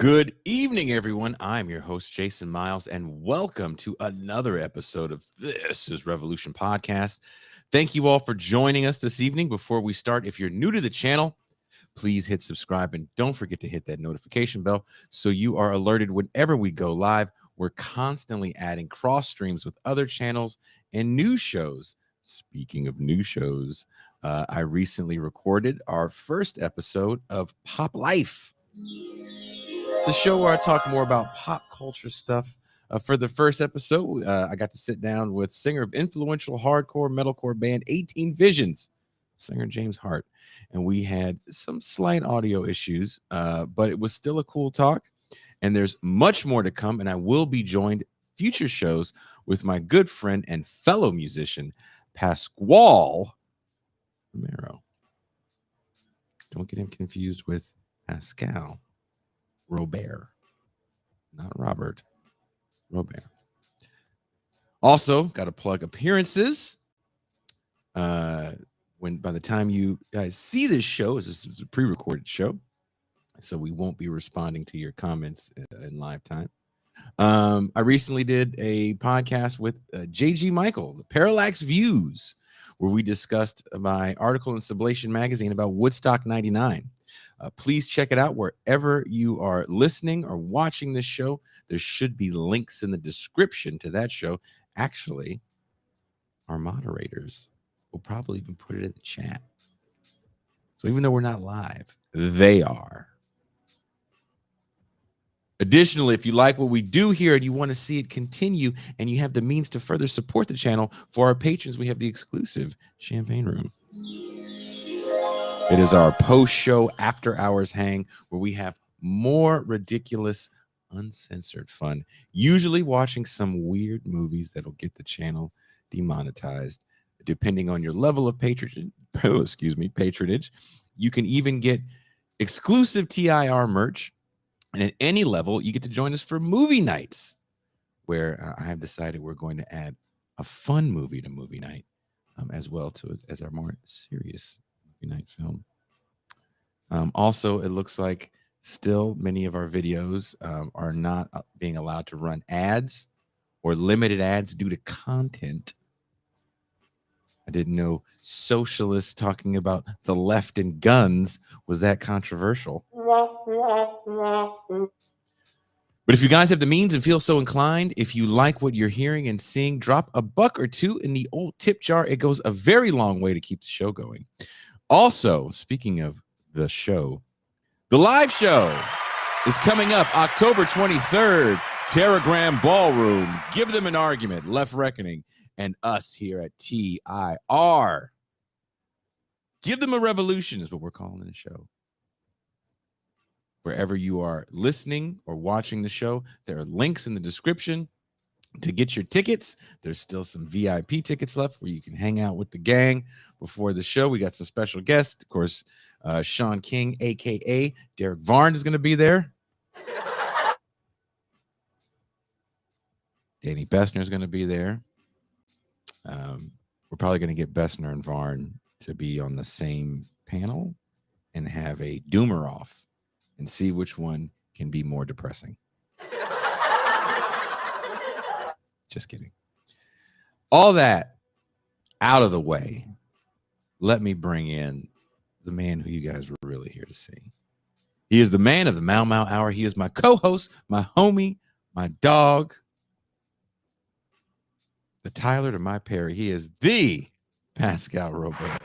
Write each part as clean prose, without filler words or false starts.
Good evening, everyone. I'm your host, Jason Miles, and welcome to another episode of This is Revolution Podcast. Thank you all for joining us this evening. Before we start, if you're new to the channel, please hit subscribe and don't forget to hit that notification bell so you are alerted whenever we go live. We're constantly adding cross streams with other channels and new shows. Speaking of new shows, I recently recorded our first episode of Pop Life. It's a show where I talk more about pop culture stuff. For the first episode, I got to sit down with singer of influential hardcore metalcore band 18 Visions, singer James Hart, and we had some slight audio issues, but it was still a cool talk, and there's much more to come, and I will be joined future shows with my good friend and fellow musician, Pasquale Romero. Don't get him confused with Pascal Robert, not Robert, Robert. Also, got to plug appearances. When by the time you guys see this show, this is a pre-recorded show, so we won't be responding to your comments in live time. I recently did a podcast with JG Michael, the Parallax Views, where we discussed my article in Sublation Magazine about Woodstock 99. Please check it out wherever you are listening or watching this show. There should be links in the description to that show. Actually, our moderators will probably even put it in the chat. So even though we're not live, they are. Additionally, if you like what we do here and you want to see it continue and you have the means to further support the channel, for our patrons, we have the exclusive Champagne Room. It is our post-show after-hours hang where we have more ridiculous, uncensored fun, usually watching some weird movies that'll get the channel demonetized. Depending on your level of patronage, you can even get exclusive TIR merch. And at any level, you get to join us for movie nights, where I have decided we're going to add a fun movie to movie night as well as our more serious movie night film. Also, it looks like still many of our videos are not being allowed to run ads or limited ads due to content. I didn't know socialists talking about the left and guns was that controversial. But if you guys have the means and feel so inclined, if you like what you're hearing and seeing, drop a buck or two in the old tip jar. It goes a very long way to keep the show going. Also, speaking of the show, the live show is coming up October 23rd, Teragram Ballroom. Give them an argument, Left Reckoning, and us here at TIR. Give them a revolution is what we're calling the show. Wherever you are listening or watching the show, there are links in the description to get your tickets. There's still some VIP tickets left where you can hang out with the gang before the show. We got some special guests. Of course, Sean King, a.k.a. Derek Varn, is going to be there. Danny Bessner is going to be there. We're probably going to get Bessner and Varn to be on the same panel and have a doomer off and see which one can be more depressing. Just kidding. All that out of the way, let me bring in the man who you guys were really here to see. He is the man of the Mau Mau Hour. He is my co-host, my homie, my dog, the Tyler to my Perry. He is the Pascal Robert.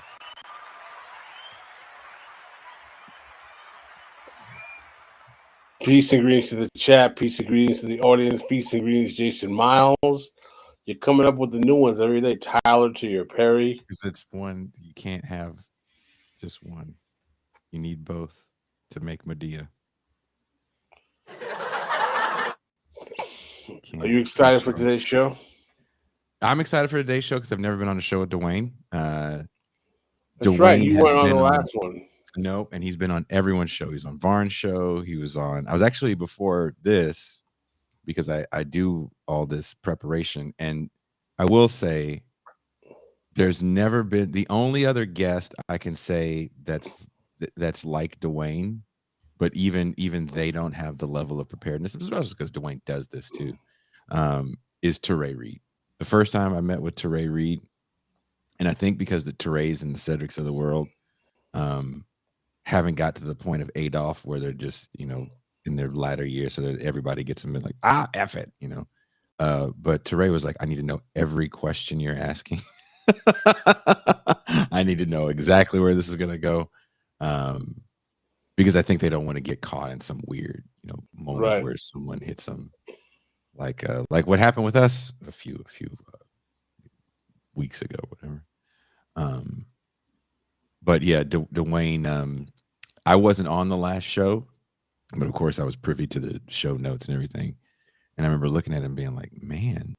Peace and greetings to the chat. Peace and greetings to the audience. Peace and greetings, Jason Miles. You're coming up with the new ones every day. Tyler to your Perry. Because it's one, you can't have just one. You need both to make Medea. Are you excited for today's show? I'm excited for today's show because I've never been on a show with Dwayne. That's Dwayne right. You weren't on the last one. No, and he's been on everyone's show. He's on Varn's show. He was on. I was actually before this because I do all this preparation, and I will say there's never been the only other guest I can say that's like Dwayne but even they don't have the level of preparedness, especially because Dwayne does this too. Is Teray Reed. The first time I met with Teray Reed, and I think because the Terays and the Cedrics of the world haven't got to the point of Adolf where they're just, in their latter years, so that everybody gets them in like, F it, but Teray was like, I need to know every question you're asking. I need to know exactly where this is going to go. Because I think they don't want to get caught in some weird, moment where someone hits them like what happened with us a few weeks ago, whatever. But yeah, Dwayne, I wasn't on the last show, but of course I was privy to the show notes and everything. And I remember looking at him being like, man,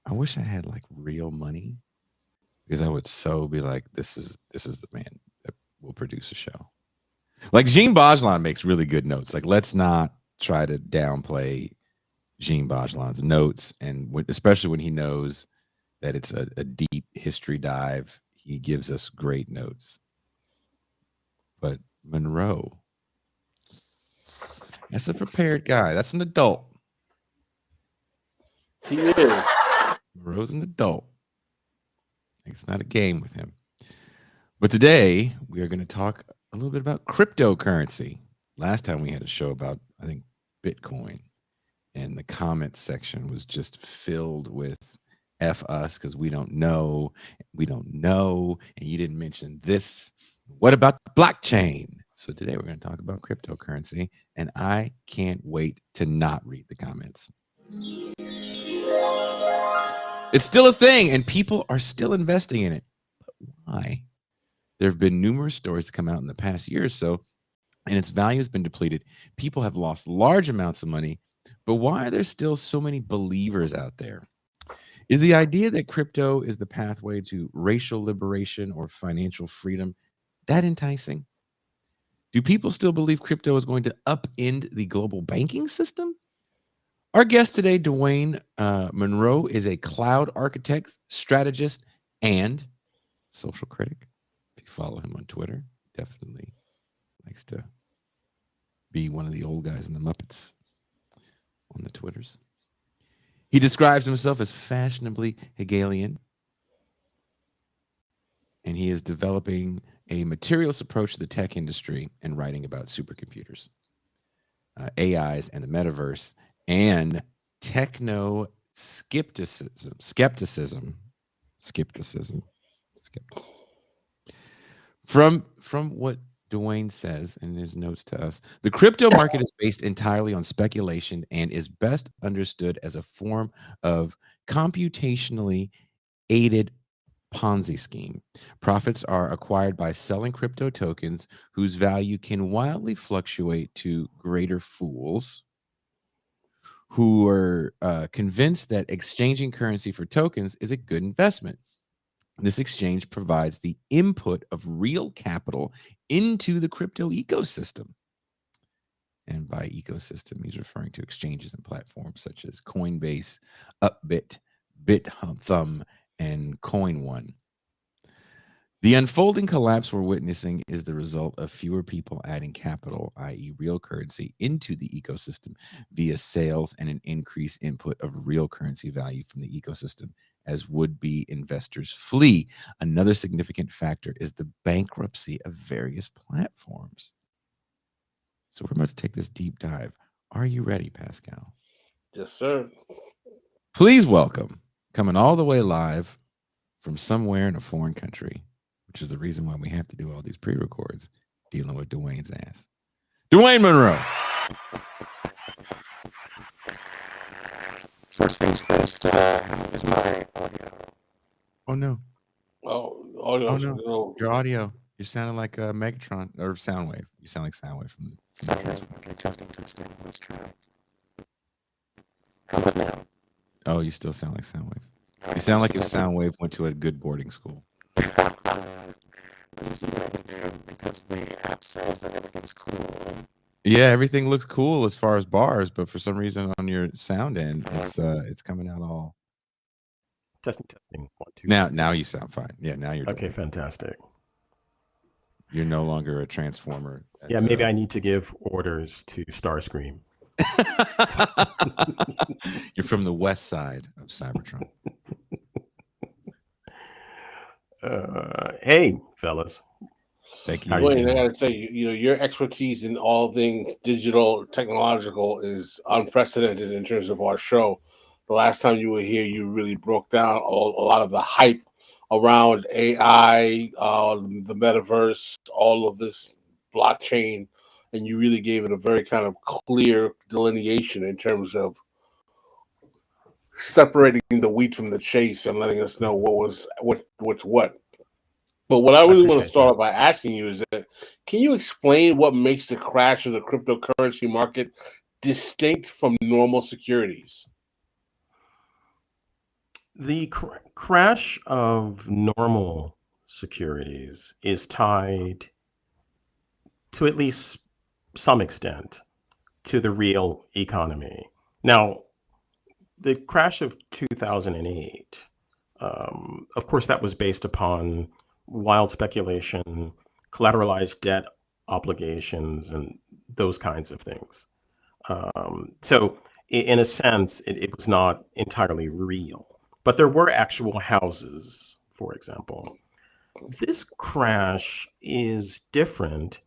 I wish I had like real money, because I would so be like, this is the man that will produce a show. Like Jean Bajlan makes really good notes. Like, let's not try to downplay Jean Bajlan's notes, and especially when he knows that it's a deep history dive, he gives us great notes. But Monroe, that's a prepared guy. That's an adult. He is. Monroe's an adult. It's not a game with him. But today we are going to talk a little bit about cryptocurrency. Last time we had a show about, I think, Bitcoin, and the comment section was just filled with F us because we don't know, and you didn't mention this. What about the blockchain? So today we're going to talk about cryptocurrency, and I can't wait to not read the comments. It's still a thing, and people are still investing in it. But why? There have been numerous stories to come out in the past year or so, and its value has been depleted. People have lost large amounts of money, but why are there still so many believers out there? Is the idea that crypto is the pathway to racial liberation or financial freedom that enticing? Do people still believe crypto is going to upend the global banking system? Our guest today, Dwayne Monroe, is a cloud architect, strategist, and social critic. If you follow him on Twitter, definitely likes to be one of the old guys in the Muppets on the Twitters. He describes himself as fashionably Hegelian, and he is developing a materialist approach to the tech industry and writing about supercomputers, AIs, and the metaverse, and techno skepticism. From what Dwayne says in his notes to us, the crypto market is based entirely on speculation and is best understood as a form of computationally aided Ponzi scheme. Profits are acquired by selling crypto tokens whose value can wildly fluctuate to greater fools who are convinced that exchanging currency for tokens is a good investment. This exchange provides the input of real capital into the crypto ecosystem. And by ecosystem, he's referring to exchanges and platforms such as Coinbase, Upbit, BitThumb, and CoinOne. The unfolding collapse we're witnessing is the result of fewer people adding capital, i.e. real currency, into the ecosystem via sales and an increased input of real currency value from the ecosystem as would-be investors flee. Another significant factor is the bankruptcy of various platforms. So we're about to take this deep dive. Are you ready, Pascal? Yes, sir. Please welcome, coming all the way live from somewhere in a foreign country, which is the reason why we have to do all these pre-records dealing with Dwayne's ass, Dwayne Monroe. First things first, how is my audio? Oh no. Audio. Oh no. Your audio. You're sounding like Megatron or Soundwave. You sound like Soundwave from Soundwave. Okay, testing. Let's try. How about now? Oh, you still sound like Soundwave. You sound like if Soundwave went to a good boarding school. There's a way to do because the app says that everything's cool. Yeah, everything looks cool as far as bars, but for some reason on your sound end, it's coming out all. Testing. 1, 2. Now you sound fine. Yeah, now you're okay. doing Fantastic. You're no longer a transformer. Yeah, maybe I need to give orders to Starscream. You're from the west side of Cybertron. Hey, fellas. Thank you. How you Dwayne, I doing? gotta say, your expertise in all things digital, technological is unprecedented in terms of our show. The last time you were here, you really broke down a lot of the hype around AI, the metaverse, all of this blockchain, and you really gave it a very kind of clear delineation in terms of separating the wheat from the chase and letting us know what's what. But what I I really want to appreciate start that. off by asking you is that can you explain what makes the crash of the cryptocurrency market distinct from normal securities? The crash of normal securities is tied to at least some extent to the real economy. Now, the crash of 2008, of course, that was based upon wild speculation, collateralized debt obligations, and those kinds of things. So, in a sense, it was not entirely real. But there were actual houses, for example. This crash is different.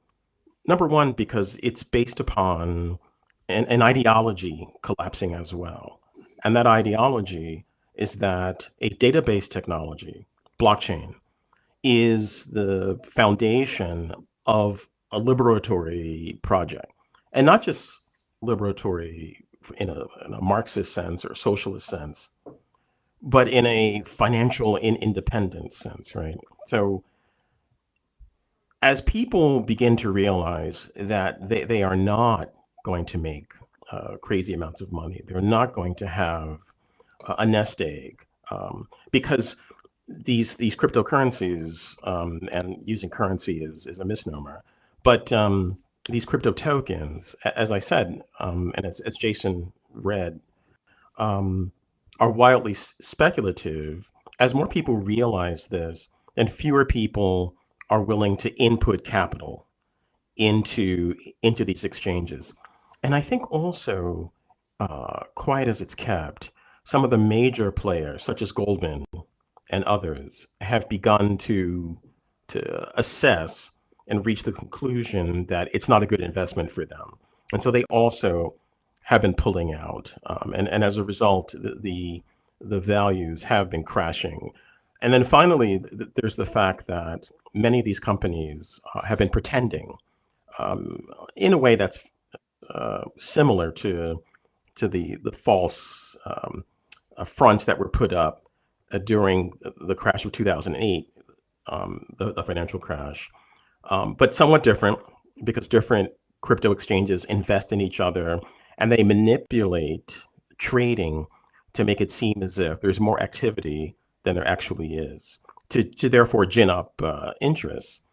Number one, because it's based upon an ideology collapsing as well. And that ideology is that a database technology, blockchain, is the foundation of a liberatory project. And not just liberatory in a Marxist sense or socialist sense, but in a financial independence sense, right? So as people begin to realize that they are not going to make crazy amounts of money, they're not going to have a nest egg, because these cryptocurrencies, and using currency is a misnomer, but these crypto tokens, as I said, and as Jason read, are wildly speculative. As more people realize this, and fewer people are willing to input capital into these exchanges. And I think also, quiet as it's kept, some of the major players, such as Goldman and others, have begun to assess and reach the conclusion that it's not a good investment for them. And so they also have been pulling out. And as a result, the values have been crashing. And then finally, there's the fact that many of these companies have been pretending, in a way that's similar to the false fronts that were put up during the crash of 2008, the financial crash, but somewhat different because different crypto exchanges invest in each other and they manipulate trading to make it seem as if there's more activity than there actually is, to therefore gin up interest.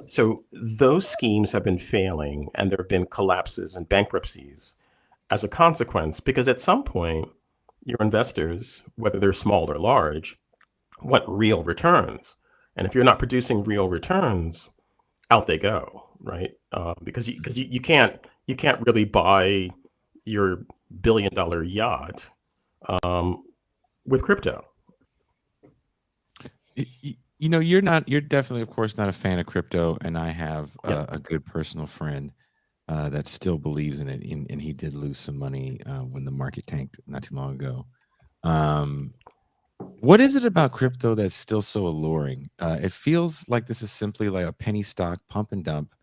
So those schemes have been failing, and there have been collapses and bankruptcies as a consequence, because at some point, your investors, whether they're small or large, want real returns. And if you're not producing real returns, out they go, right? Because you can't really buy your $1 billion yacht with crypto. You're definitely, of course, not a fan of crypto, and I have Yep. a good personal friend that still believes in it, and he did lose some money when the market tanked not too long ago. What is it about crypto that's still so alluring? It feels like this is simply like a penny stock pump and dump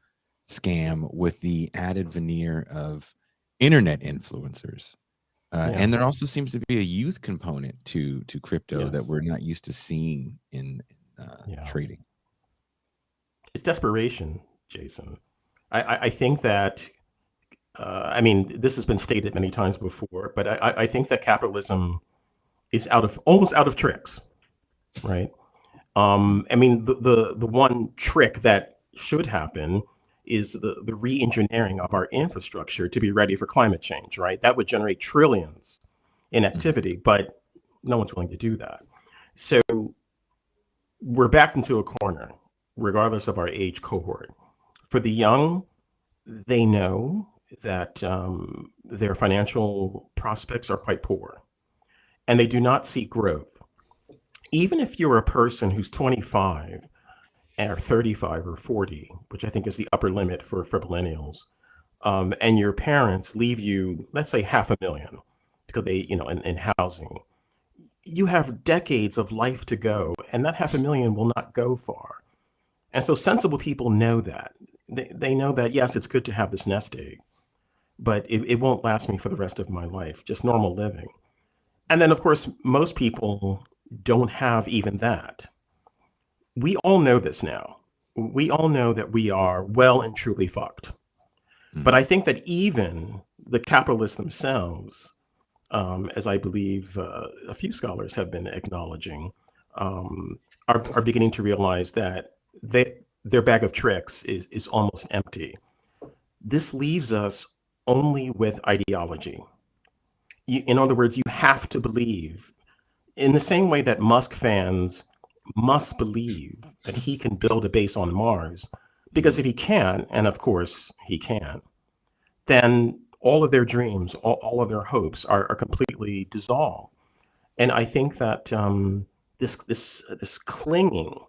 scam with the added veneer of internet influencers. Yeah. And there also seems to be a youth component to crypto that Yes. we're not used to seeing in Yeah. trading. It's desperation, Jason. I think that, I mean, this has been stated many times before, but I think that capitalism is almost out of tricks, right? I mean, the one trick that should happen is the re-engineering of our infrastructure to be ready for climate change, right? That would generate trillions in activity, but no one's willing to do that. So we're backed into a corner. regardless of our age cohort. For the young, they know that their financial prospects are quite poor, and they do not see growth. Even if you're a person who's 25 or 35 or 40, which I think is the upper limit for millennials, and your parents leave you, let's say, $500,000 because they, in housing, you have decades of life to go, and that $500,000 will not go far. And so sensible people know that. They know that, yes, it's good to have this nest egg, but it won't last me for the rest of my life, just normal living. And then, of course, most people don't have even that. We all know this now. We all know that we are well and truly fucked. But I think that even the capitalists themselves, as I believe a few scholars have been acknowledging, are beginning to realize that their bag of tricks is almost empty. This leaves us only with ideology. In other words, you have to believe, in the same way that Musk fans must believe that he can build a base on Mars, because if he can, and of course he can, then all of their dreams, all of their hopes are completely dissolved. And I think that this clinging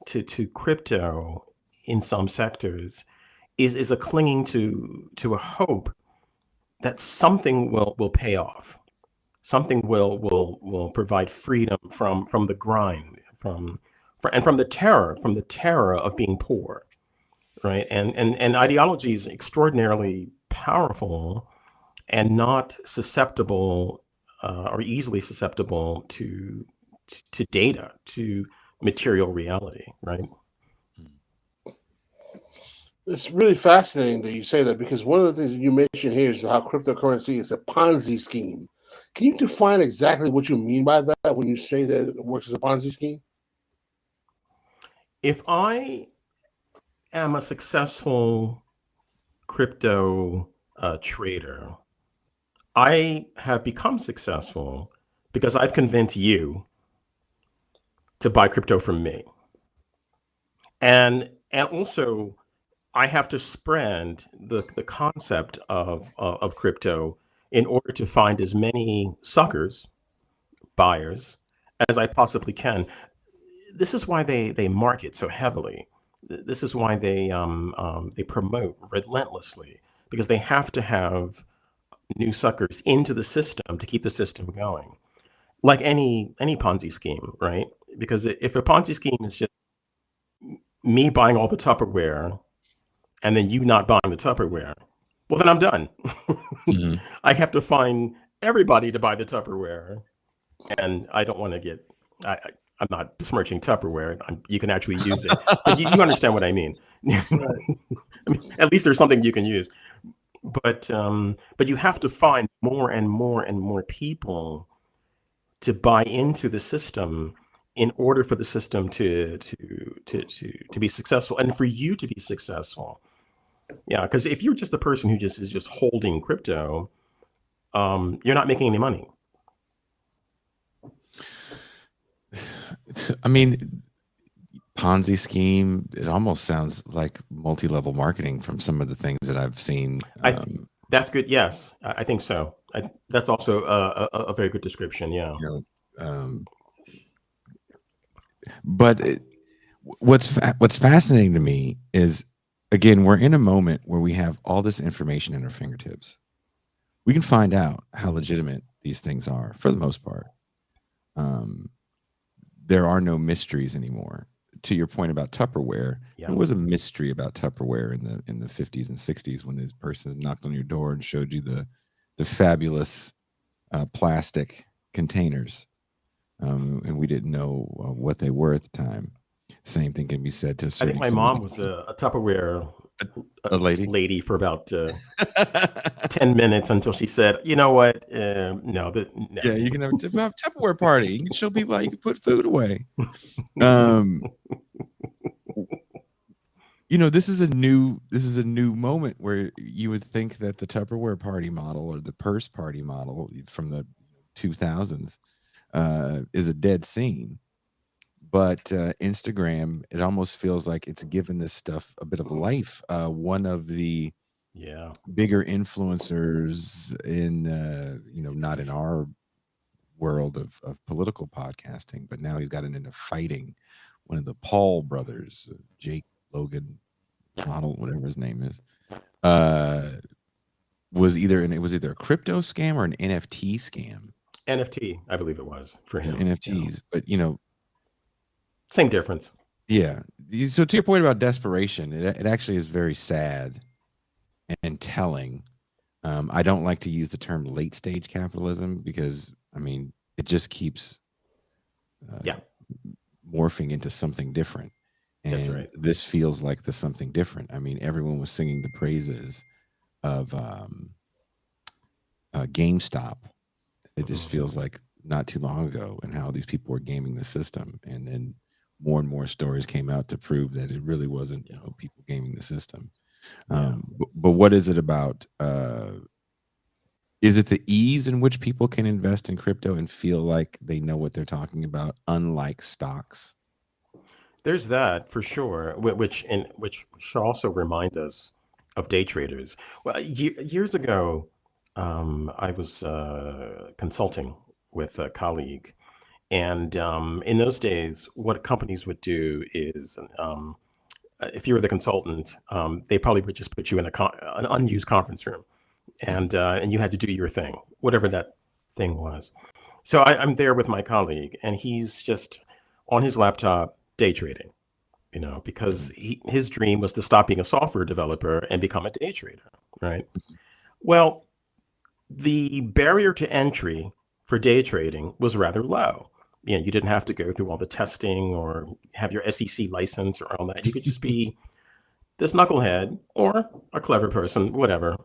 to crypto in some sectors is a clinging to a hope that something will pay off, something will provide freedom from the grind, from the terror of being poor, right? And ideology is extraordinarily powerful and not susceptible or easily susceptible to data, to material reality, right? It's really fascinating that you say that, because one of the things that you mentioned here is how cryptocurrency is a Ponzi scheme. Can you define exactly what you mean by that when you say that it works as a Ponzi scheme? If I am a successful crypto trader, I have become successful because I've convinced you to buy crypto from me. And also, I have to spread the concept of crypto in order to find as many suckers, buyers, as I possibly can. This is why they market so heavily. This is why they promote relentlessly, because they have to have new suckers into the system to keep the system going. Like any Ponzi scheme, right? Because if a Ponzi scheme is just me buying all the Tupperware and then you not buying the Tupperware, well, then I'm done. I have to find everybody to buy the Tupperware, and I don't want to get. I'm not besmirching Tupperware. You can actually use it, but you understand what I mean. I mean, at least there's something you can use. But you have to find more and more and more people to buy into the system in order for the system to be successful, and for you to be successful. Yeah, because if you're just a person who is just holding crypto, you're not making any money. I mean, Ponzi scheme, it almost sounds like multi-level marketing from some of the things that I've seen. That's good. Yes, I think so. That's also a very good description. Yeah. But what's fascinating to me is, again, we're in a moment where we have all this information at our fingertips. We can find out how legitimate these things are for the most part. There are no mysteries anymore. To your point about Tupperware, Yeah. There was a mystery about Tupperware in the 50s and 60s when this person knocked on your door and showed you the fabulous plastic containers, and we didn't know what they were at the time. Same thing can be said to a I certain think my extent. mom was a Tupperware A lady for about 10 minutes until she said, "You know what? No, no." Yeah, you can have a Tupperware party. You can show people how you can put food away. This is a new moment where you would think that the Tupperware party model or the purse party model from the 2000s is a dead scene. but Instagram, it almost feels like it's given this stuff a bit of life. One of the bigger influencers in, not in our world of political podcasting, but now he's gotten into fighting. One of the Paul brothers, Jake, Logan, Donald, whatever his name is, was either a crypto scam or an NFT scam. NFT, I believe it was for him. NFTs, but same difference. Yeah. So to your point about desperation, it actually is very sad and telling. I don't like to use the term late stage capitalism because it just keeps morphing into something different. And that's right. This feels like the something different. Everyone was singing the praises of GameStop. It just feels like not too long ago, and how these people were gaming the system, and then more and more stories came out to prove that it really wasn't people gaming the system. But what is it about? Is it the ease in which people can invest in crypto and feel like they know what they're talking about, unlike stocks? There's that for sure, which should also remind us of day traders. Well, years ago, I was consulting with a colleague, and in those days, what companies would do is, if you were the consultant, they probably would just put you in an unused conference room, and you had to do your thing, whatever that thing was. So I'm there with my colleague, and he's just on his laptop day trading, because his dream was to stop being a software developer and become a day trader, right? Well, the barrier to entry for day trading was rather low. You didn't have to go through all the testing or have your SEC license or all that. You could just be this knucklehead or a clever person, whatever,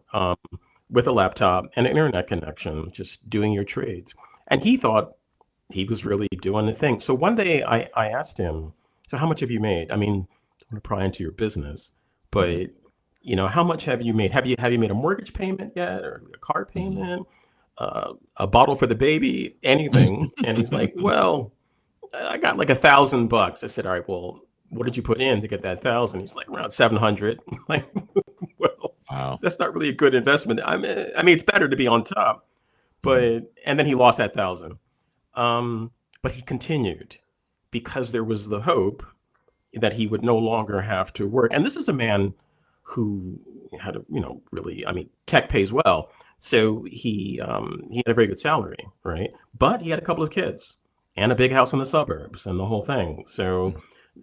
with a laptop and an internet connection, just doing your trades. And he thought he was really doing the thing. So one day I asked him, so how much have you made? I don't want to pry into your business, but how much have you made? Have you made a mortgage payment yet, or a car payment, a bottle for the baby, anything? And he's like, well, I got like $1,000. I said, all right, well, what did you put in to get that 1,000? He's like, around 700. Like, well, wow, that's not really a good investment. It's better to be on top, but and then he lost that 1,000. But he continued because there was the hope that he would no longer have to work. And this is a man who had really, tech pays well. So he had a very good salary, right? But he had a couple of kids and a big house in the suburbs and the whole thing. So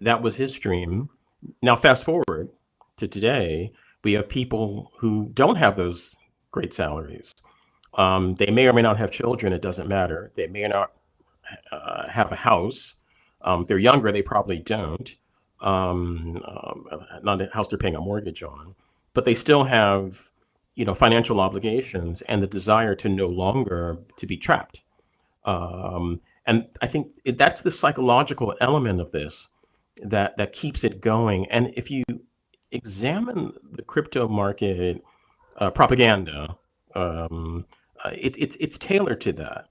that was his dream. Now, fast forward to today, we have people who don't have those great salaries. They may or may not have children. It doesn't matter. They may not have a house. They're younger. They probably don't. Not a house they're paying a mortgage on, but they still have, financial obligations and the desire to no longer to be trapped. And I think that's the psychological element of this that keeps it going. And if you examine the crypto market propaganda, it's tailored to that.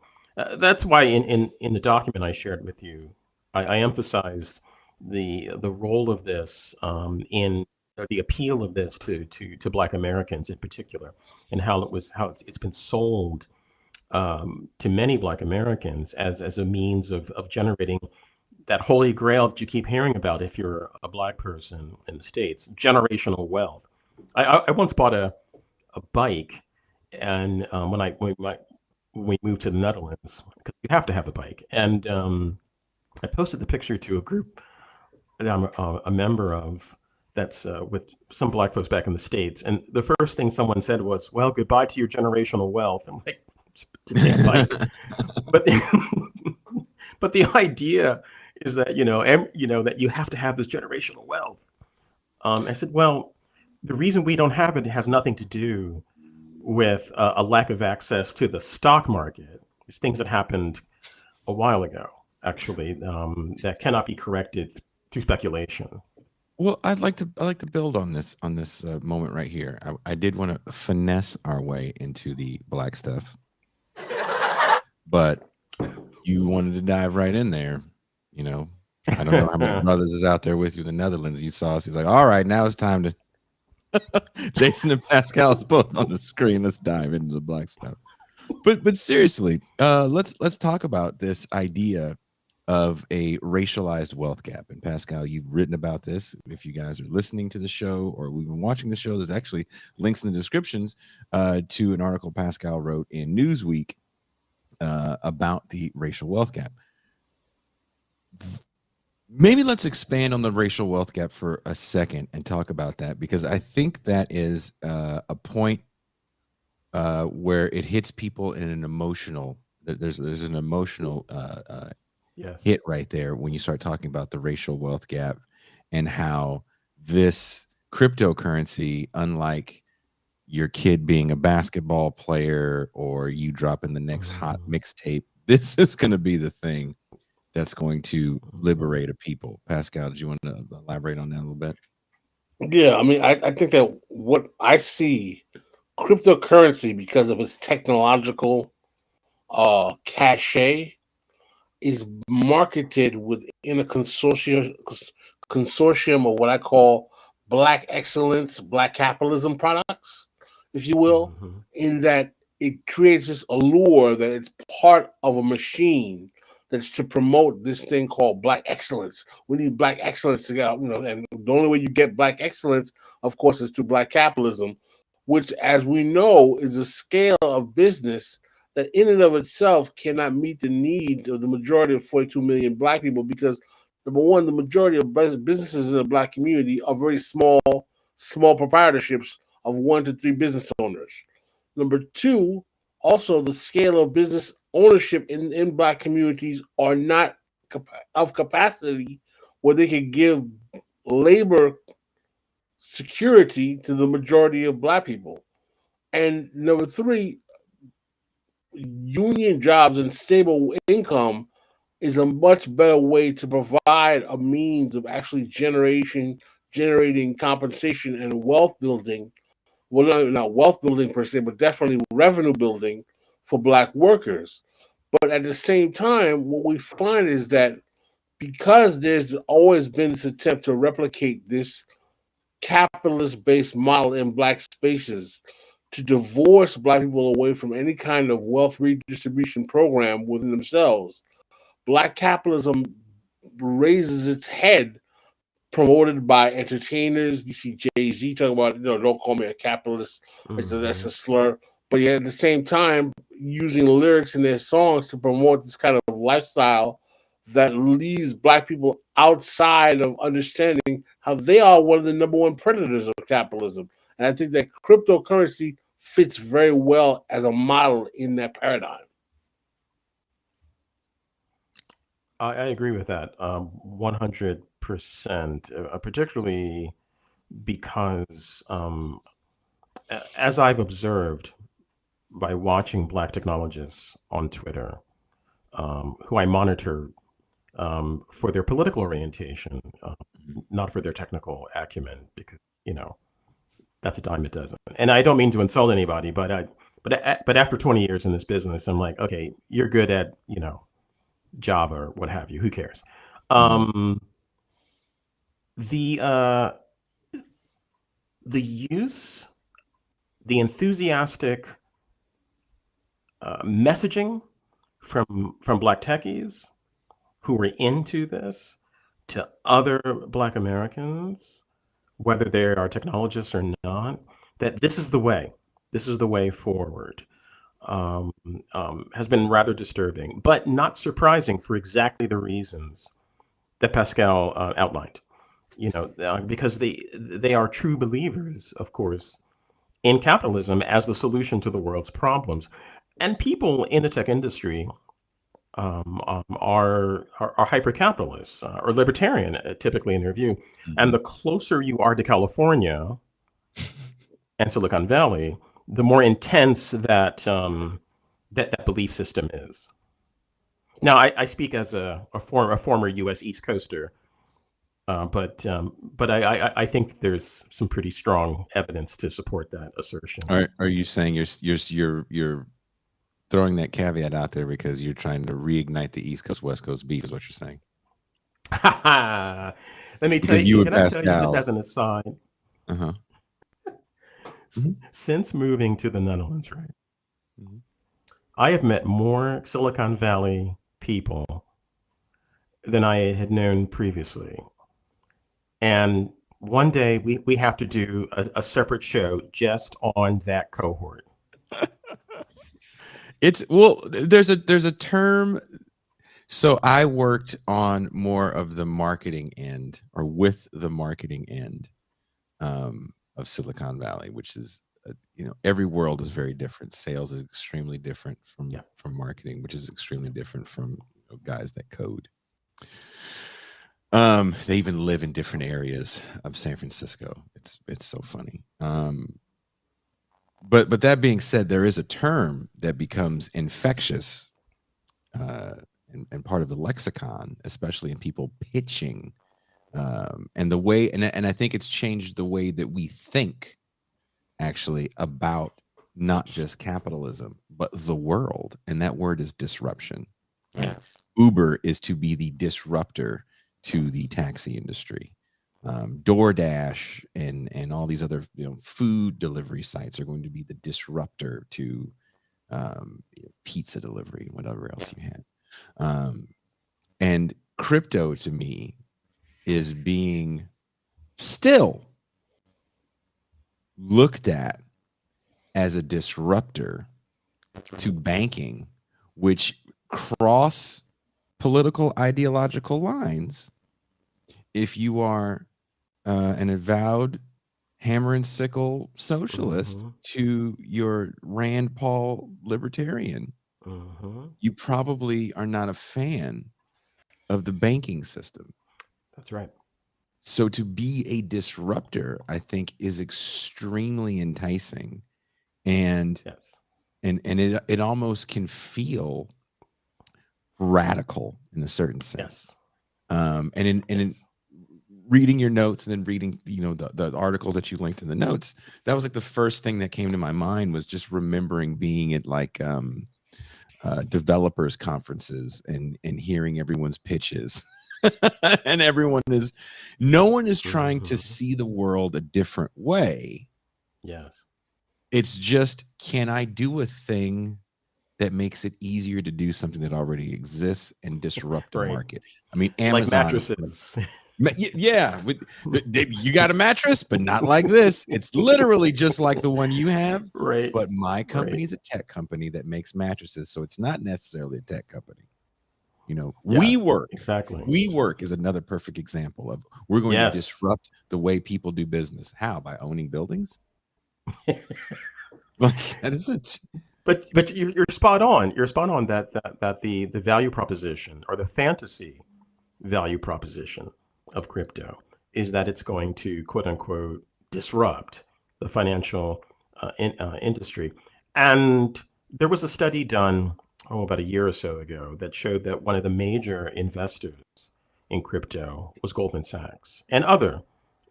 That's why in the document I shared with you, I emphasized the role of this in the appeal of this to Black Americans in particular, and how it's been sold to many Black Americans as a means of generating that holy grail that you keep hearing about if you're a Black person in the States, generational wealth. I once bought a bike, and when we moved to the Netherlands, because you have to have a bike, and I posted the picture to a group that I'm a member of, that's with some Black folks back in the States. And the first thing someone said was, well, goodbye to your generational wealth. I'm like, to damn bike. But the idea is that, that you have to have this generational wealth. I said, well, the reason we don't have it has nothing to do with a lack of access to the stock market. It's things that happened a while ago, actually, that cannot be corrected through speculation. Well, I'd like to build on this moment right here. I did want to finesse our way into the Black stuff, but you wanted to dive right in there, I don't know how many brothers is out there with you in the Netherlands. You saw us. He's like, all right, now it's time to. Jason and Pascal is both on the screen. Let's dive into the black stuff. But seriously, let's talk about this idea of a racialized wealth gap. And Pascal, you've written about this. If you guys are listening to the show or we've been watching the show, there's actually links in the descriptions to an article Pascal wrote in Newsweek about the racial wealth gap. Maybe let's expand on the racial wealth gap for a second and talk about that, because I think that is a point where it hits people in an emotional. There's an emotional Yes. hit right there when you start talking about the racial wealth gap and how this cryptocurrency, unlike your kid being a basketball player or you dropping the next hot mixtape, this is going to be the thing that's going to liberate a people. Pascal, do you want to elaborate on that a little bit? Yeah, I mean, I think that what I see cryptocurrency, because of its technological cachet, is marketed within a consortium of what I call black excellence, black capitalism products, if you will, in that it creates this allure that it's part of a machine that's to promote this thing called black excellence. We need black excellence to get out, and the only way you get black excellence, of course, is through black capitalism, which, as we know, is a scale of business that in and of itself cannot meet the needs of the majority of 42 million black people, because, number one, the majority of businesses in the black community are very small proprietorships of 1 to 3 business owners. Number two, also the scale of business ownership in black communities are not of capacity where they can give labor security to the majority of black people. And number three, union jobs and stable income is a much better way to provide a means of actually generating compensation and wealth building. Well, not wealth building per se, but definitely revenue building for black workers. But at the same time, what we find is that because there's always been this attempt to replicate this capitalist-based model in black spaces, to divorce black people away from any kind of wealth redistribution program within themselves, black capitalism raises its head, promoted by entertainers. You see Jay-Z talking about, don't call me a capitalist. That's a slur. But yet at the same time, using lyrics in their songs to promote this kind of lifestyle that leaves black people outside of understanding how they are one of the number one predators of capitalism. And I think that cryptocurrency fits very well as a model in that paradigm. I agree with that 100%, particularly because, as I've observed by watching black technologists on Twitter, who I monitor for their political orientation, not for their technical acumen, because that's a dime a dozen. And I don't mean to insult anybody, but after 20 years in this business, I'm like, okay, you're good at Java or what have you. Who cares? The use, the enthusiastic messaging from black techies who were into this to other black Americans, whether they are technologists or not, that this is the way forward, has been rather disturbing, but not surprising for exactly the reasons that Pascal outlined. Because they are true believers, of course, in capitalism as the solution to the world's problems. And people in the tech industry are hyper-capitalists or libertarian, typically in their view. And the closer you are to California and Silicon Valley, the more intense that belief system is. Now, I speak as a former U.S. East Coaster, but I think there's some pretty strong evidence to support that assertion. Are you saying you're throwing that caveat out there because you're trying to reignite the East Coast West Coast beef? Is what you're saying? Let me tell Because you you, and can I tell you just Pascal. as an aside, Uh-huh. Mhm. since moving to the Netherlands, right, Mhm. I have met more Silicon Valley people than I had known previously. And one day we have to do a separate show just on that cohort. It's well, there's a term. So I worked on more of the marketing end, or with the marketing end, of Silicon Valley, which is, every world is very different. Sales is extremely different Yeah. from marketing, which is extremely different from, guys that code. They even live in different areas of San Francisco. It's so funny. But that being said, there is a term that becomes infectious, uh, and part of the lexicon, especially in people pitching, and the way, and I think it's changed the way that we think, actually, about not just capitalism but the world, and that word is disruption. Right? Yes. Uber is to be the disruptor to the taxi industry. DoorDash and all these other, food delivery sites are going to be the disruptor to, pizza delivery and whatever else you Yes. have. And crypto, to me, is being still looked at as a disruptor That's right. to banking, which cross political ideological lines. If you are, an avowed hammer and sickle socialist Mm-hmm. to your Rand Paul libertarian, Mm-hmm. you probably are not a fan of the banking system. That's right. So to be a disruptor, I think, is extremely enticing, and Yes. it almost can feel radical in a certain sense. Yes. And in Yes. reading your notes and then reading, the articles that you linked in the notes, that was like the first thing that came to my mind, was just remembering being at, like, developers conferences and hearing everyone's pitches. And no one is trying to Mm-hmm. see the world a different way. Yes. It's just, can I do a thing that makes it easier to do something that already exists and disrupt the Right. market? I mean, Like Amazon is one of, mattresses. yeah, you got a mattress, but not like this. It's literally just like the one you have, Right. but my Right. company is a tech company that makes mattresses, so it's not necessarily a tech company. Yeah. WeWork. Exactly. WeWork is another perfect example of, we're going to Yes. disrupt the way people do business. How? By owning buildings? Like, that is it. But you're spot on. You're spot on that the value proposition, or the fantasy value proposition of crypto, is that it's going to, quote unquote, disrupt the financial industry. And there was a study done, about a year or so ago, that showed that one of the major investors in crypto was Goldman Sachs, and other,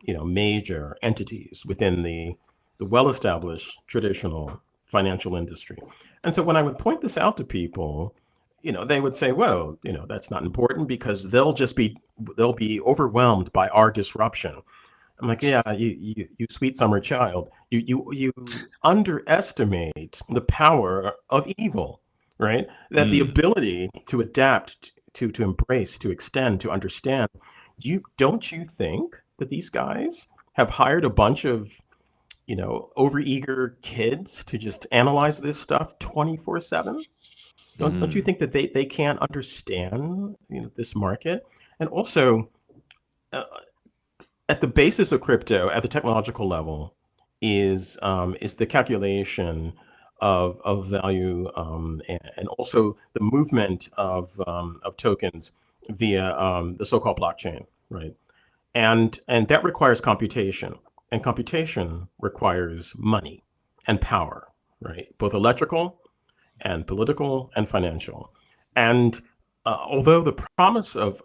major entities within the well-established traditional financial industry. And so when I would point this out to people, they would say, well, that's not important because they'll be overwhelmed by our disruption. I'm like, yeah, you sweet summer child. You underestimate the power of evil, right? That the Mm, ability to adapt, to embrace, to extend, to understand. Don't you think that these guys have hired a bunch of, overeager kids to just analyze this stuff 24/7? Don't you mm, think that they can't understand, this market? And also, uh, at the basis of crypto, at the technological level, is the calculation of value, and also the movement of tokens via, the so-called blockchain, right? And that requires computation, and computation requires money and power, right? Both electrical and political and financial. And although the promise of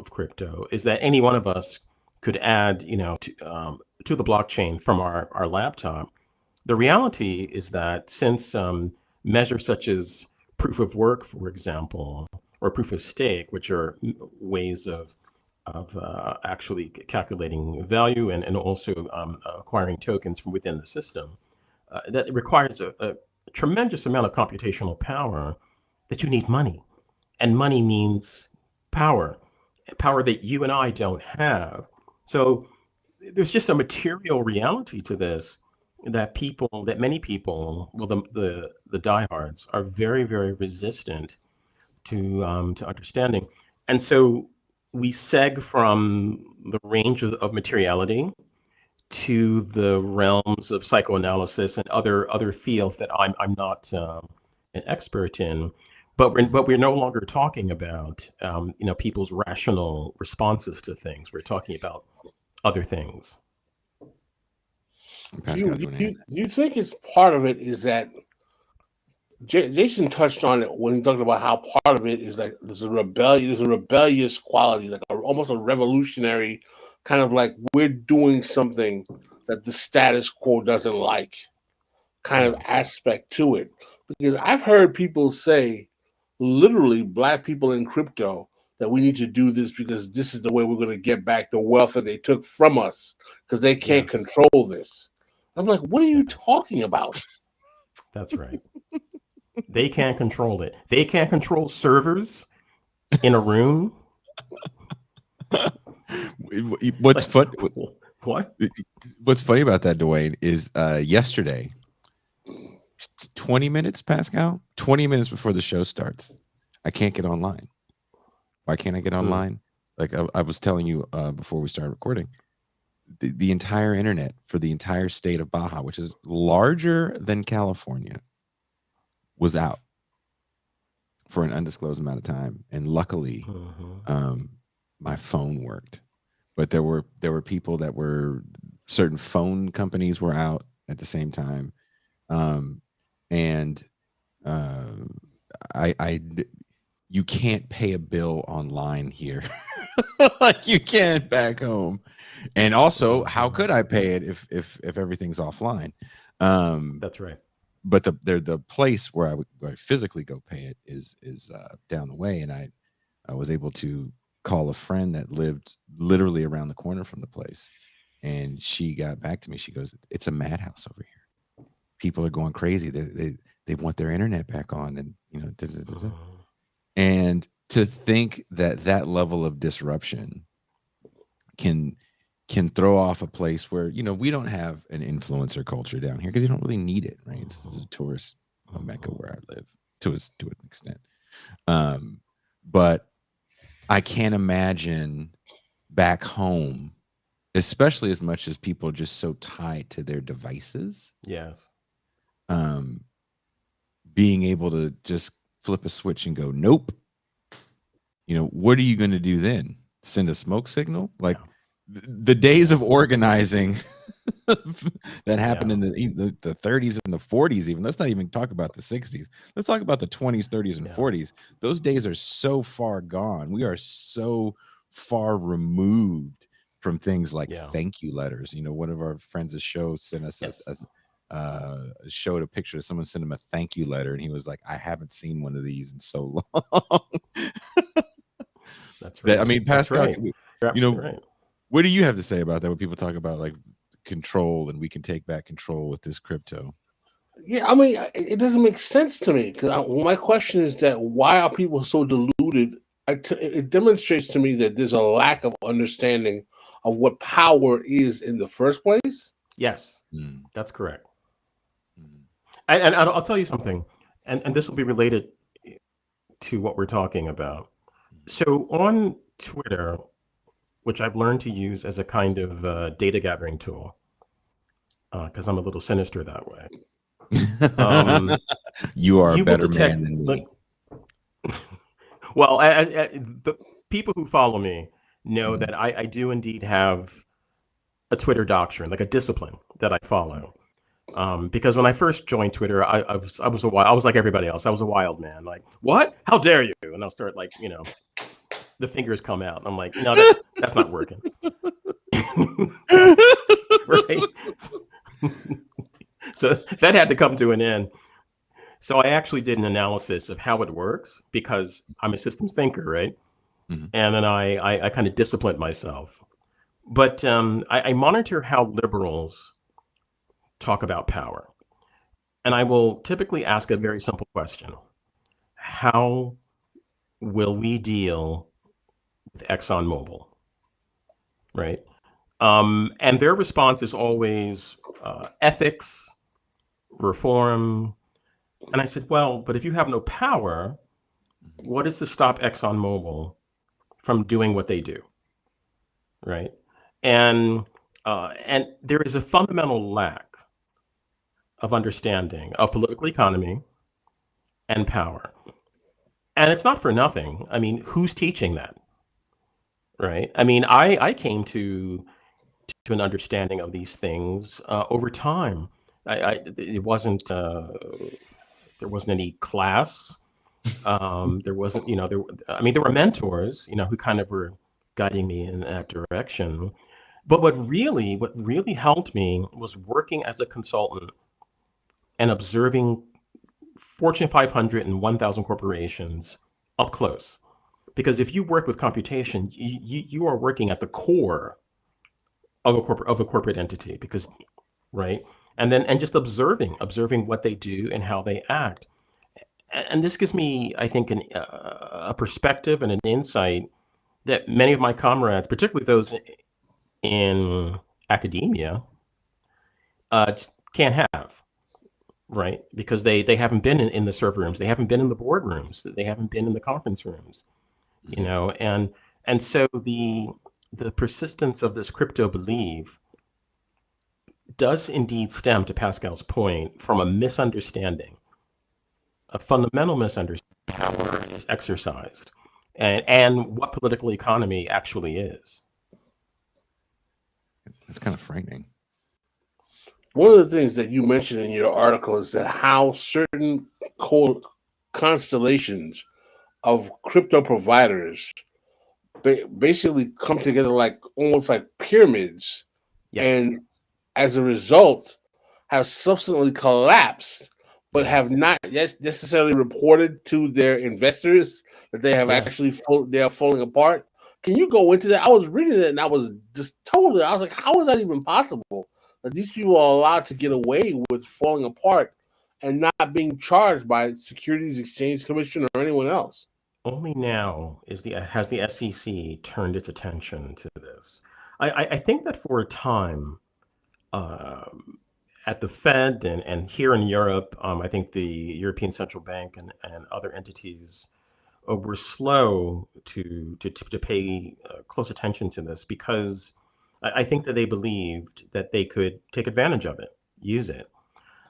crypto is that any one of us could add, to the blockchain from our laptop, the reality is that since, measures such as proof of work, for example, or proof of stake, which are ways of actually calculating value and also acquiring tokens from within the system. That requires a tremendous amount of computational power that you need money. And money means power, power that you and I don't have. So there's just a material reality to this that many people, well, the diehards are very, very resistant to understanding. And so we seg from the range of materiality to the realms of psychoanalysis and other fields that I'm not an expert in. But we're no longer talking about people's rational responses to things. We're talking about other things. Do you think it's part of it is that Jason touched on it when he talked about how part of it is like there's a rebellious quality, like almost a revolutionary kind of like we're doing something that the status quo doesn't like kind of aspect to it. Because I've heard people say, literally, Black people in crypto, that we need to do this because this is the way we're going to get back the wealth that they took from us because they can't control this. I'm like, what are you talking about? That's right. They can't control it. They can't control servers in a room. What's funny about that, Dwayne, is yesterday, 20 minutes, Pascal, 20 minutes before the show starts, I can't get online. Why can't I get online? Like I was telling you before we started recording, the entire internet for the entire state of Baja, which is larger than California, was out for an undisclosed amount of time. And luckily, my phone worked. But there were people that were, certain phone companies were out at the same time. You can't pay a bill online here like you can back home. And also, how could I pay it if everything's offline? That's right. But the place where I would physically go pay it is down the way, and I was able to call a friend that lived literally around the corner from the place, and she got back to me. She goes, "It's a madhouse over here. People are going crazy. They want their internet back on, and And to think that level of disruption can throw off a place where we don't have an influencer culture down here because you don't really need it, right? It's a tourist mecca where I live to an extent. But I can't imagine back home, especially as much as people are just so tied to their devices. Yes. Being able to just flip a switch and go, nope. What are you going to do then? Send a smoke signal? Like the days of organizing that happened in the 30s and the 40s, even. Let's not even talk about the 60s. Let's talk about the 20s, 30s, and 40s. Those days are so far gone. We are so far removed from things like thank you letters. One of our friends of the show sent us showed a picture of someone sent him a thank you letter, and he was like, I haven't seen one of these in so long. That's right. I mean, Pascal, right. What do you have to say about that when people talk about like control and we can take back control with this crypto? Yeah, I mean, it doesn't make sense to me because my question is that why are people so deluded? It demonstrates to me that there's a lack of understanding of what power is in the first place. Yes, that's correct. And I'll tell you something, and this will be related to what we're talking about. So on Twitter, which I've learned to use as a kind of data gathering tool, because I'm a little sinister that way. You are a better man than me. Well, the people who follow me know that I do indeed have a Twitter doctrine, like a discipline that I follow. Because when I first joined Twitter, I was like everybody else. I was a wild man. Like, what? How dare you? And I'll start like, the fingers come out. I'm like, no, that's not working. Right? So that had to come to an end. So I actually did an analysis of how it works because I'm a systems thinker, right? Mhm. and then I kind of disciplined myself. But I monitor how liberals talk about power. And I will typically ask a very simple question. How will we deal with ExxonMobil? Right? And their response is always ethics, reform. And I said, well, but if you have no power, what is to stop ExxonMobil from doing what they do? Right? And there is a fundamental lack of understanding of political economy and power. And it's not for nothing. I mean, who's teaching that? Right? I mean, I came to an understanding of these things over time. It wasn't there wasn't any class. There wasn't, I mean, there were mentors, who kind of were guiding me in that direction. But what really helped me was working as a consultant and observing Fortune 500 and 1,000 corporations up close. Because if you work with computation, you are working at the core of a corporate entity. Because right, and just observing what they do and how they act. And this gives me, I think, a perspective and an insight that many of my comrades, particularly those in academia, can't have. Right, because they haven't been in the server rooms, they haven't been in the boardrooms, they haven't been in the conference rooms, and so the persistence of this crypto belief does indeed stem, to Pascal's point, from a misunderstanding, a fundamental misunderstanding of how power is exercised and what political economy actually is. It's kind of frightening. One of the things that you mentioned in your article is that how certain constellations of crypto providers basically come together like almost like pyramids, Yes. and as a result have subsequently collapsed, but have not yet necessarily reported to their investors that they have actually they are falling apart. Can you go into that? I was reading it and I was just totally, I was like, how is that even possible? That these people are allowed to get away with falling apart and not being charged by Securities Exchange Commission or anyone else? Only now has the SEC turned its attention to this. I think that for a time, at the Fed and here in Europe, I think the European Central Bank and other entities were slow to pay close attention to this, because I think that they believed that they could take advantage of it, use it.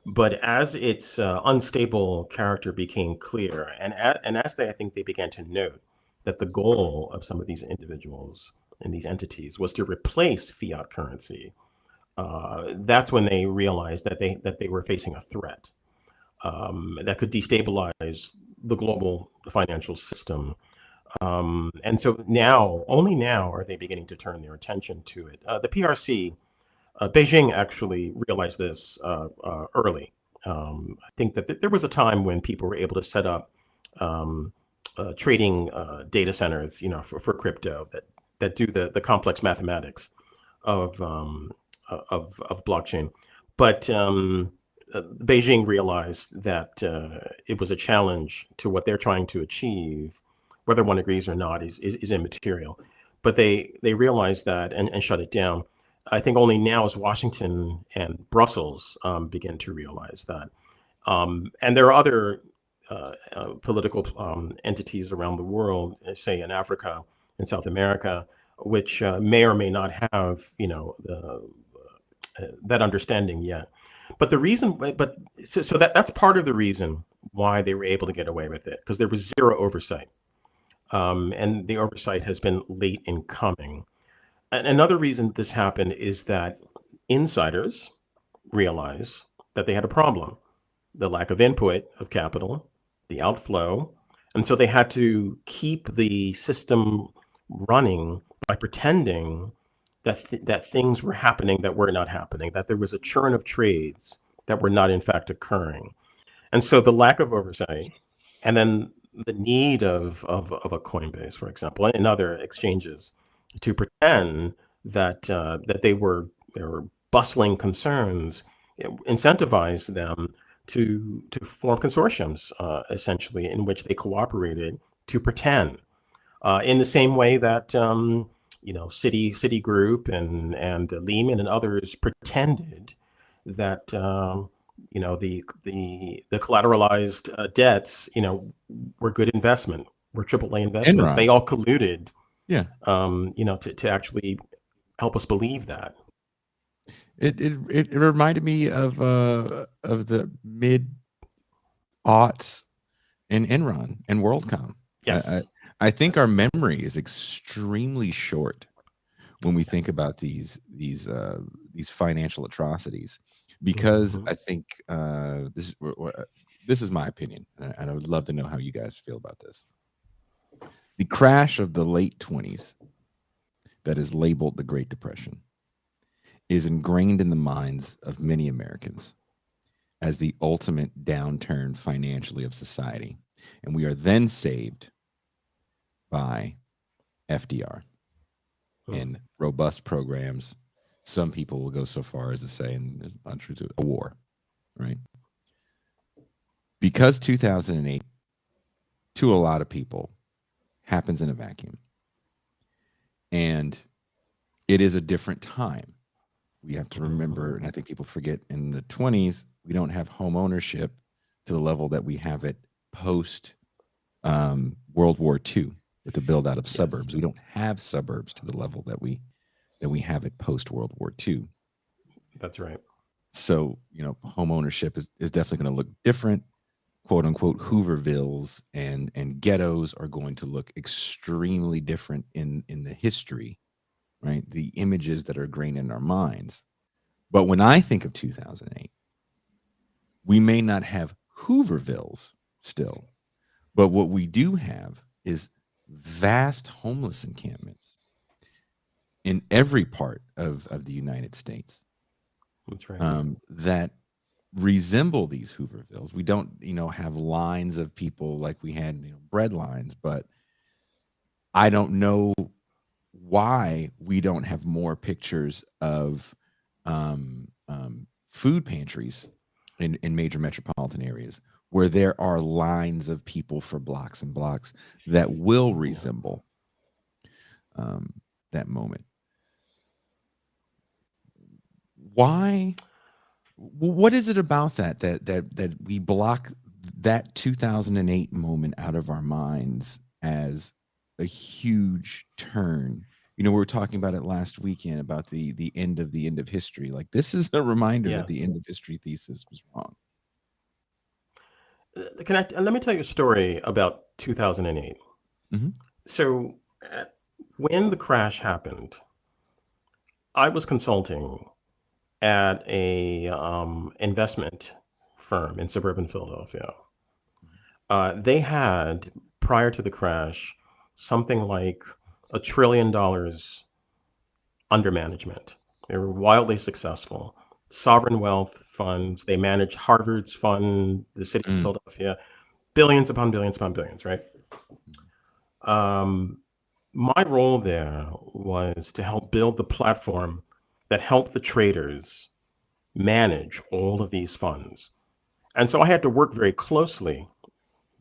But as its unstable character became clear, and as I think they began to note that the goal of some of these individuals and these entities was to replace fiat currency, that's when they realized that they were facing a threat that could destabilize the global financial system. And so only now are they beginning to turn their attention to it. The PRC, Beijing actually realized this early. I think that there was a time when people were able to set up trading data centers, for crypto that do the complex mathematics of blockchain. But Beijing realized that it was a challenge to what they're trying to achieve. Whether one agrees or not is immaterial. But they realized that and shut it down. I think only now as Washington and Brussels begin to realize that. And there are other political entities around the world, say in Africa and South America, which may or may not have, that understanding yet. But so that's part of the reason why they were able to get away with it, because there was zero oversight. And the oversight has been late in coming. Another reason this happened is that insiders realize that they had a problem, the lack of input of capital, the outflow. And so they had to keep the system running by pretending that things were happening that were not happening, that there was a churn of trades that were not in fact occurring. And so the lack of oversight, and then the need of a Coinbase, for example, and other exchanges to pretend that they were bustling concerns, incentivize them to form consortiums, essentially, in which they cooperated to pretend, in the same way that Citigroup and Lehman and others pretended that the collateralized debts were good investment, were AAA investments. Enron. They all colluded, Yeah. to actually help us believe that. It reminded me of the mid aughts in Enron and WorldCom. Yes. I think our memory is extremely short when we think about these financial atrocities, because Mhm. I think this is my opinion, and I would love to know how you guys feel about this. The crash of the late 20s, that is labeled the Great Depression, is ingrained in the minds of many Americans as the ultimate downturn financially of society, and we are then saved by FDR and robust programs. Some people will go so far as to say, and it's not true, to a war, right? Because 2008, to a lot of people, happens in a vacuum. And it is a different time. We have to remember, and I think people forget, in the 20s, we don't have home ownership to the level that we have it post World War II with the build out of suburbs. We don't have suburbs to the level that we have it post World War II. That's right. So, home ownership is definitely going to look different. Quote unquote Hoovervilles and ghettos are going to look extremely different in the history, right? The images that are ingrained in our minds. But when I think of 2008, we may not have Hoovervilles still, but what we do have is vast homeless encampments in every part of the United States. That's right. That resemble these Hoovervilles. We don't, have lines of people like we had, bread lines, but I don't know why we don't have more pictures of food pantries in major metropolitan areas where there are lines of people for blocks and blocks that will resemble that moment. Why? What is it about that we block that 2008 moment out of our minds as a huge turn? We were talking about it last weekend about the end of history. Like, this is a reminder that the end of history thesis was wrong. Let me tell you a story about 2008. Mhm. So, when the crash happened, I was consulting at a investment firm in suburban Philadelphia. They had, prior to the crash, something like $1 trillion under management. They were wildly successful. Sovereign wealth funds. They managed Harvard's fund, the city of Philadelphia, billions upon billions upon billions, right? My role there was to help build the platform that helped the traders manage all of these funds. And so I had to work very closely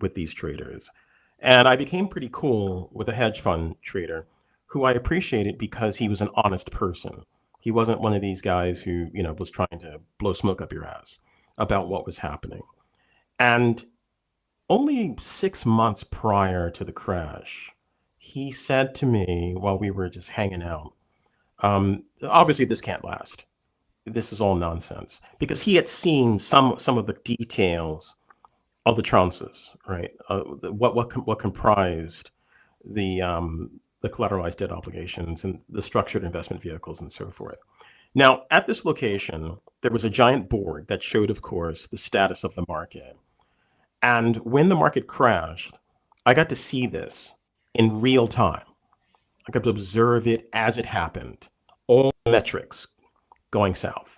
with these traders. And I became pretty cool with a hedge fund trader who I appreciated because he was an honest person. He wasn't one of these guys who, was trying to blow smoke up your ass about what was happening. And only 6 months prior to the crash, he said to me while we were just hanging out, obviously this can't last. This is all nonsense, because he had seen some of the details of the trances, right? What comprised the collateralized debt obligations and the structured investment vehicles and so forth. Now, at this location, there was a giant board that showed, of course, the status of the market. And when the market crashed, I got to see this in real time. I got to observe it as it happened, all metrics going south,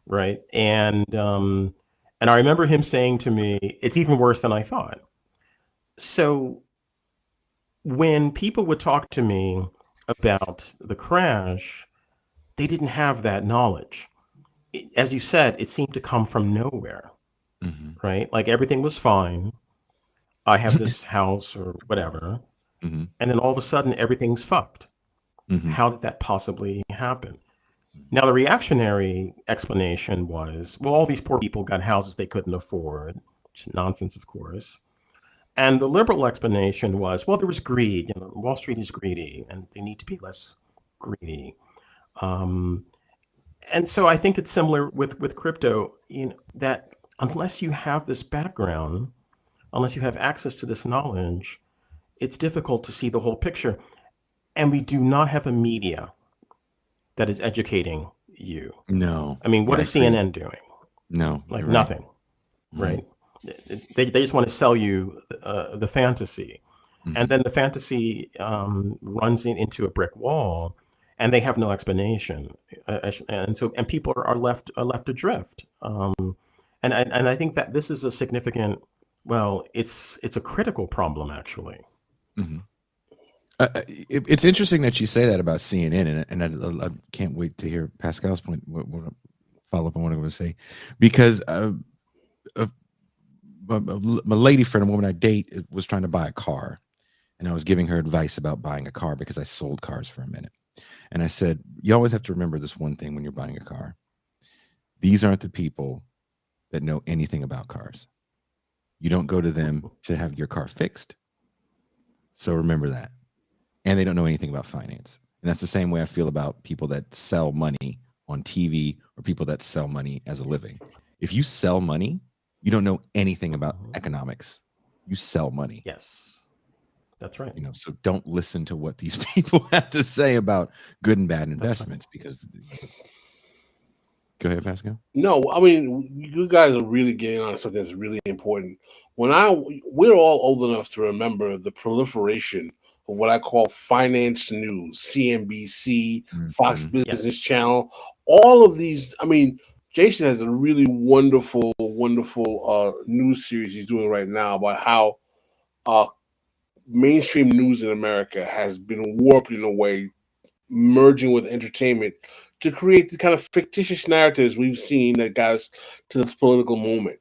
right? And I remember him saying to me, "It's even worse than I thought." So when people would talk to me about the crash, they didn't have that knowledge. As you said, it seemed to come from nowhere, Mm-hmm. right? Like everything was fine. I have this house or whatever. Mm-hmm. And then all of a sudden, everything's fucked. Mm-hmm. How did that possibly happen? Now, the reactionary explanation was, well, all these poor people got houses they couldn't afford, which is nonsense, of course. And the liberal explanation was, well, there was greed. You know, Wall Street is greedy, and they need to be less greedy. Um, and so I think it's similar with crypto, that unless you have this background, unless you have access to this knowledge, it's difficult to see the whole picture. And we do not have a media that is educating you. No. I mean, what Yeah, is I agree. CNN doing? No. Like you're right. nothing, Mhm. right? They just want to sell you the fantasy. Mhm. And then the fantasy runs into a brick wall, and they have no explanation, and people are left adrift. And I think that this is a significant. Well, it's a critical problem actually. Mhm. It's interesting that you say that about CNN, and I can't wait to hear Pascal's point. What follow up on what I'm going to say, because my lady friend, a woman I date, was trying to buy a car, and I was giving her advice about buying a car because I sold cars for a minute, and I said, you always have to remember this one thing when you're buying a car: these aren't the people that know anything about cars. You don't go to them to have your car fixed, so remember that. And they don't know anything about finance. And that's the same way I feel about people that sell money on TV or people that sell money as a living. If you sell money, you don't know anything about economics. You sell money. Yes, that's right. So don't listen to what these people have to say about good and bad investments, because go ahead, Pascal. No, I mean, you guys are really getting on something that's really important. We're all old enough to remember the proliferation of what I call finance news, CNBC, Fox Mhm. Business Yes. Channel, all of these. I mean, Jason has a really wonderful news series he's doing right now about how uh, mainstream news in America has been warped in a way, merging with entertainment to create the kind of fictitious narratives we've seen that got us to this political moment.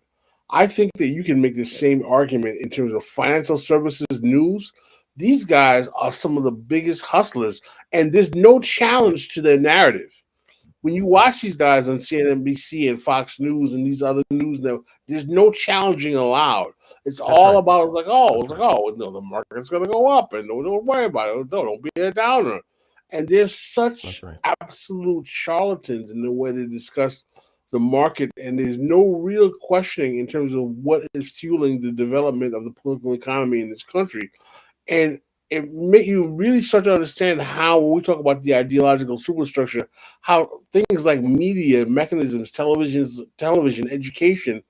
I think that you can make the same argument in terms of financial services news. These guys are some of the biggest hustlers, and there's no challenge to their narrative. When you watch these guys on CNBC and Fox News and these other news networks, there's no challenging allowed. It's That's all right. about no, the market's going to go up, and don't worry about it. No, don't be a downer. And there's such That's right. absolute charlatans in the way they discuss the market, and there's no real questioning in terms of what is fueling the development of the political economy in this country. And it make you really start to understand how, when we talk about the ideological superstructure, how things like media mechanisms, television, education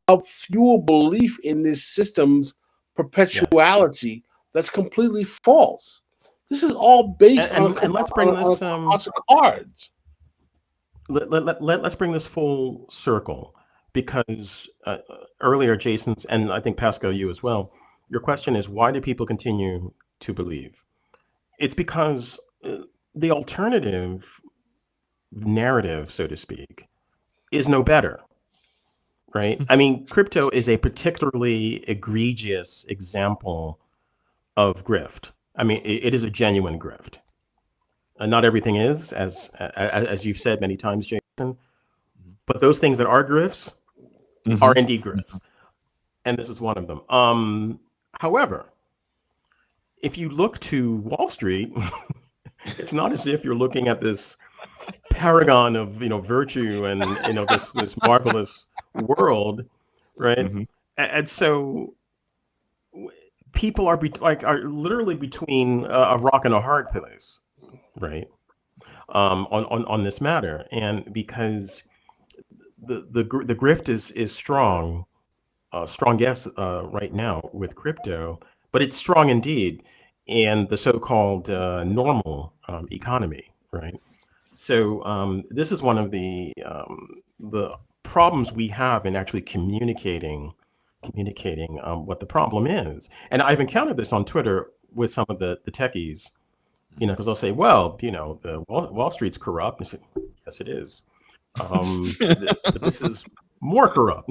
help fuel belief in this system's Yes. perpetuality that's completely false. This is all based And let's bring on this a house of cards. let's bring this full circle, because earlier Jason's, and I think Pascal, you as well, your question is, why do people continue to believe? It's because the alternative narrative, so to speak, is no better, right? I mean, crypto is a particularly egregious example of grift. I mean, it is a genuine grift. Not everything is, as you've said many times, Jason, but those things that are grifts are Mhm. indeed grifts, and this is one of them. However, if you look to Wall Street, it's not as if you're looking at this paragon of virtue and this marvelous world, right? Mhm. And so people are are literally between a rock and a hard place, right? On this matter, and because the grift is strong, strong, yes, right now with crypto, but it's strong indeed in the so-called normal economy, right? So this is one of the problems we have in actually communicating communicating what the problem is. And I've encountered this on Twitter with some of the techies, because they'll say, well, the Wall Street's corrupt. And I say, yes, it is. But this is more corrupt.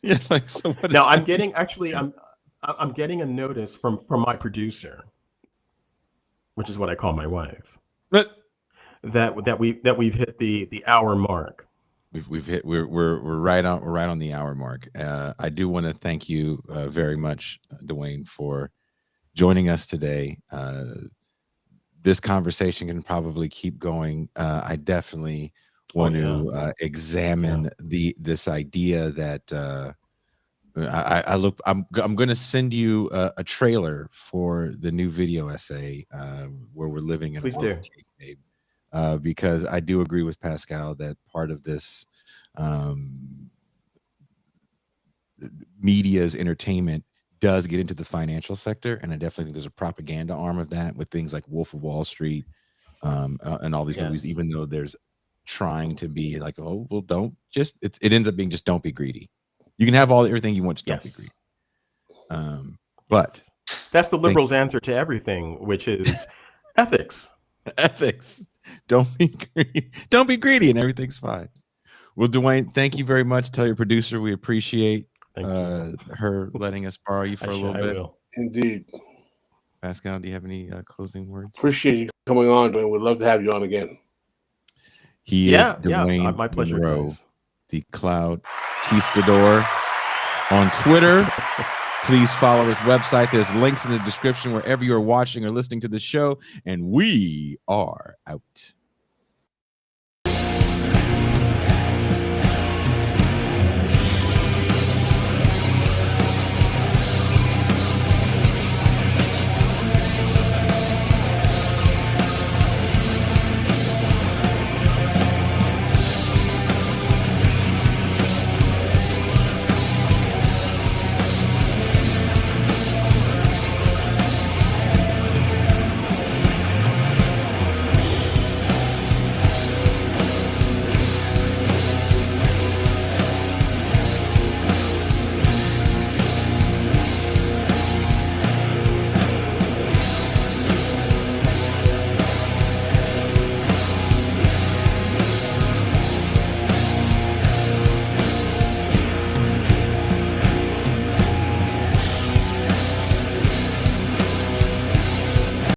Yeah, like so. Now I'm getting I'm getting a notice from my producer, which is what I call my wife, But that we've hit the hour mark. we've hit we're right on the hour mark. I do want to thank you very much, Dwayne, for joining us today. This conversation can probably keep going. I definitely want to examine this idea that I'm going to send you a trailer for the new video essay where we're living in Please a do. because I do agree with Pascal that part of this media's entertainment does get into the financial sector, and I definitely think there's a propaganda arm of that with things like Wolf of Wall Street and all these movies, even though there's trying to be like, oh, well, don't just it ends up being just don't be greedy. You can have everything you want, just don't be greedy. But that's the liberals' answer to everything, which is ethics. Ethics. Don't be greedy. Don't be greedy, and everything's fine. Well, Dwayne, thank you very much. Tell your producer we appreciate her letting us borrow you for a little bit. I will. Indeed. Pascal, do you have any closing words? Appreciate you coming on, Dwayne. We'd love to have you on again. He is Dwayne my pleasure, Monroe, guys. the Cloud Conquistador on Twitter. Please follow his website. There's links in the description wherever you're watching or listening to the show. And we are out.